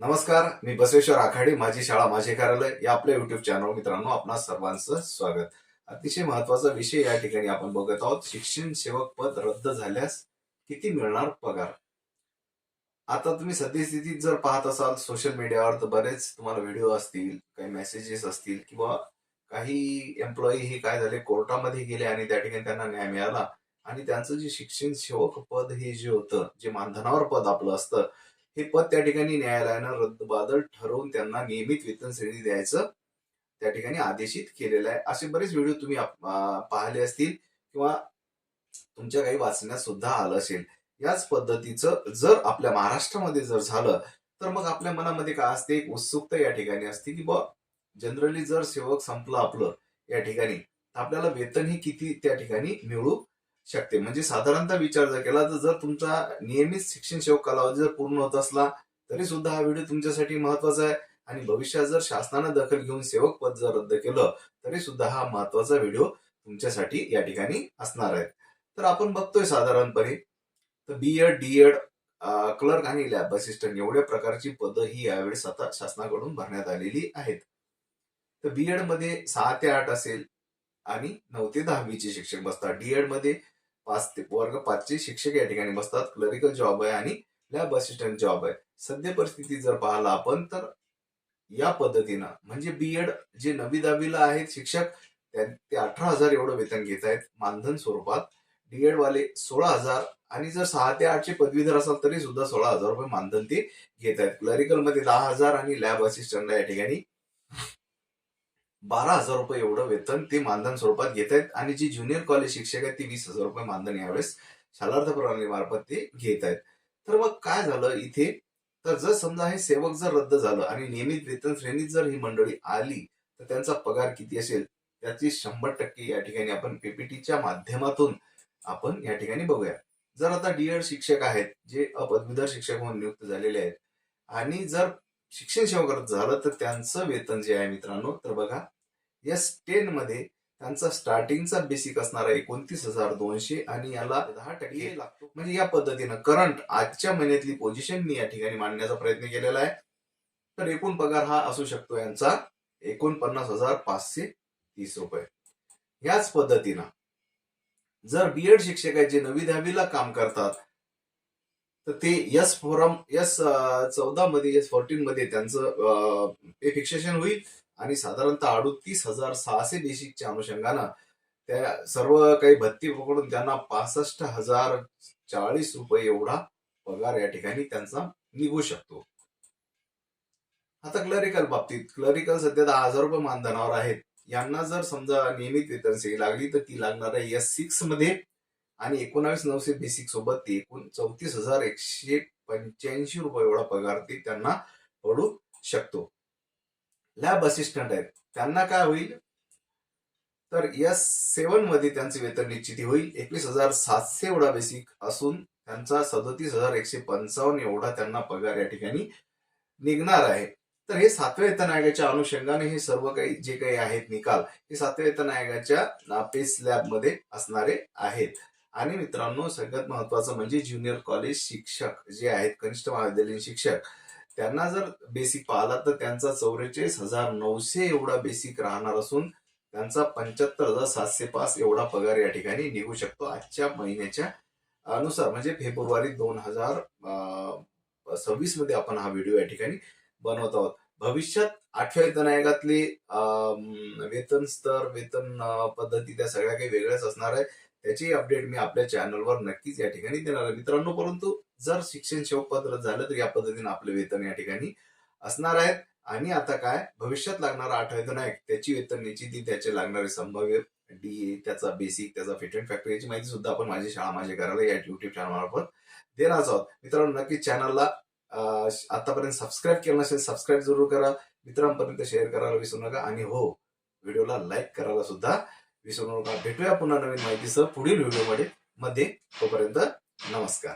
नमस्कार, मी बसवेश्वर आखाडे, माझी शाळा माझे कार्यालय या आपल्या युट्यूब चॅनल मित्रांनो आपणा सर्वांचं स्वागत. अतिशय महत्वाचा विषय या ठिकाणी आपण बघत आहोत. शिक्षण सेवक पद रद्द झाल्यास किती मिळणार पगार? आता तुम्ही सद्यस्थितीत जर पाहत असाल सोशल मीडियावर तर बरेच तुम्हाला व्हिडिओ असतील, काही मेसेजेस असतील किंवा काही एम्प्लॉई हे काय झाले कोर्टामध्ये गेले आणि त्या ठिकाणी त्यांना न्याय मिळाला आणि त्यांचं जे शिक्षण सेवक पद हे जे होतं, जे मानधनावर पद आपलं असतं, हे पद त्या ठिकाणी न्यायालयानं रद्दबातल ठरवून त्यांना नियमित वेतन श्रेणी द्यायचं त्या ठिकाणी आदेशित केलेलं आहे. असे बरेच व्हिडिओ तुम्ही पाहिले असतील किंवा तुमच्या काही वाचण्यात सुद्धा आलं असेल. याच पद्धतीचं जर आपल्या महाराष्ट्रामध्ये जर झालं तर मग आपल्या मनामध्ये काय असते, एक उत्सुकता या ठिकाणी असते की बा जनरली जर सेवक संपलं आपलं या ठिकाणी तर आपल्याला वेतनही किती त्या ठिकाणी मिळू शकते. म्हणजे साधारणतः विचार जर केला तर जर तुमचा नियमित शिक्षण सेवक कालावधी जर पूर्ण होत असला तरी सुद्धा हा व्हिडिओ तुमच्यासाठी महत्वाचा आहे. आणि भविष्यात जर शासनानं दखल घेऊन सेवक पद जर रद्द केलं तरी सुद्धा हा महत्वाचा व्हिडिओ तुमच्यासाठी या ठिकाणी असणार आहे. तर आपण बघतोय साधारणपणे तर बीएड, डीएड, क्लर्क आणि लॅब असिस्टंट एवढ्या प्रकारची पदं ही यावेळेस आता शासनाकडून भरण्यात आलेली आहेत. तर बीएड मध्ये 6 ते 8 असेल आणि 9 ते 10वी चे शिक्षक बसतात. डीएड मध्ये वर्ग 5 चे शिक्षक या ठिकाणी बसतात. क्लरिकल जॉब आहे आणि लॅब असिस्टंट जॉब आहे. सध्या परिस्थिती जर पाहिला आपण तर या पद्धतीनं म्हणजे बीएड जे 9वी 10वीला आहेत शिक्षक ते 18,000 एवढं वेतन घेत आहेत मानधन स्वरूपात. डीएड वाले 16,000 आणि जर 6 ते 8 चे पदवीधर असाल तरी सुद्धा 16,000 रुपये मानधन ते घेत आहेत. क्लरिकल मध्ये 10,000 आणि लॅब असिस्टंटला या ठिकाणी 12,000 रुपये एवढं वेतन ते मानधन स्वरूपात घेत आहेत. आणि जी ज्युनियर कॉलेज शिक्षक आहेत ते 20,000 रुपये मानधन यावेळेस शालार्थ प्रणाली मार्फत ते घेत आहेत. तर मग काय झालं इथे, तर जर समजा हे सेवक जर रद्द झालं आणि नियमित वेतन श्रेणीत जर ही मंडळी आली तर त्यांचा पगार किती असेल त्याची 100% या ठिकाणी आपण पीपीटीच्या माध्यमातून आपण या ठिकाणी बघूया. जर आता डीएड शिक्षक आहेत जे अपदवीधर शिक्षक म्हणून नियुक्त झालेले आहेत आणि जर शिक्षण सेवक रद्द झालं तर त्यांचं वेतन जे आहे मित्रांनो तर बघा S10 मध्ये त्यांचा स्टार्टिंगचा बेसिक असणार आहे 29,200 आणि याला 10% लागतो. म्हणजे या पद्धतीनं करंट आजच्या महिन्यातली पोझिशन मी या ठिकाणी मांडण्याचा प्रयत्न केलेला आहे. तर एकूण पगार हा असू शकतो यांचा 49,530 रुपये. याच पद्धतीनं जर बीएड शिक्षक आहेत जे 9वी 10वीला काम करतात तर ते S14 मध्ये S14 मध्ये त्यांचं पे फिक्सेशन होईल आणि साधारणतः 38,600 बेसिकच्या अनुषंगानं त्या सर्व काही भत्ती पकडून त्यांना 65,040 रुपये एवढा पगार या ठिकाणी त्यांचा निघू शकतो. आता क्लरिकल बाबतीत क्लरिकल सध्या 10,000 रुपये मानधनावर आहेत. यांना जर समजा नियमित वेतन श्रेणी लागली तर ती लागणार आहे S6 मध्ये आणि 19,900 बेसिक सोबत ते एकूण 34,185 रुपये एवढा पगार ते त्यांना पडू शकतो. लॅब असिस्टंट आहेत त्यांना काय होईल तर S7 मध्ये त्यांचे वेतन निश्चिती होईल 21,700 एवढा बेसिक असून त्यांचा 37,155 एवढा त्यांना पगार या ठिकाणी निघणार आहे. तर हे 7व्या वेतन आयोगाच्या अनुषंगाने हे सर्व काही जे काही आहेत निकाल हे 7व्या वेतन आयोगाच्या पे स्लॅब मध्ये असणारे आहेत. आणि मित्रांनो सगळ्यात महत्वाचं म्हणजे ज्युनियर कॉलेज शिक्षक जे आहेत कनिष्ठ महाविद्यालयीन शिक्षक त्यांना जर बेसिक पाहिला तर त्यांचा 44,900 एवढा बेसिक राहणार असून त्यांचा 75,705 एवढा पगार या ठिकाणी निघू शकतो आजच्या महिन्याच्या अनुसार. म्हणजे फेब्रुवारी 2026 मध्ये आपण हा व्हिडिओ या ठिकाणी बनवत आहोत. भविष्यात 8व्या वेतन आयोगातले वेतन स्तर वेतन पद्धती त्या सगळ्या काही वेगळ्याच असणार आहे. त्याची अपडेट मी आपल्या चॅनलवर नक्कीच या ठिकाणी देणार आहे मित्रांनो. परंतु जर शिक्षण सेवक पद रद्द झालं तर या पद्धतीने आपले वेतन या ठिकाणी असणार आहेत. आणि आता काय भविष्यात लागणारा 8 वेतन आयोग त्याची वेतन निश्चिती त्याचे लागणारे संभाव्य डीए त्याचा बेसिक त्याचा फिट अँड फॅक्टर याची माहिती सुद्धा आपण माझी शाळा माझे कार्यालय या युट्यूब चॅनल मार्फत देणार आहोत. मित्रांनो नक्कीच चॅनलला आतापर्यंत सबस्क्राईब केलं नसेल सबस्क्राईब जरूर करा, मित्रांपर्यंत शेअर करायला विसरू नका आणि हो व्हिडिओला लाईक करायला सुद्धा विसरू नका. भेटूया पुन्हा नवीन माहितीसह पुढील व्हिडिओ मध्ये. तोपर्यंत नमस्कार.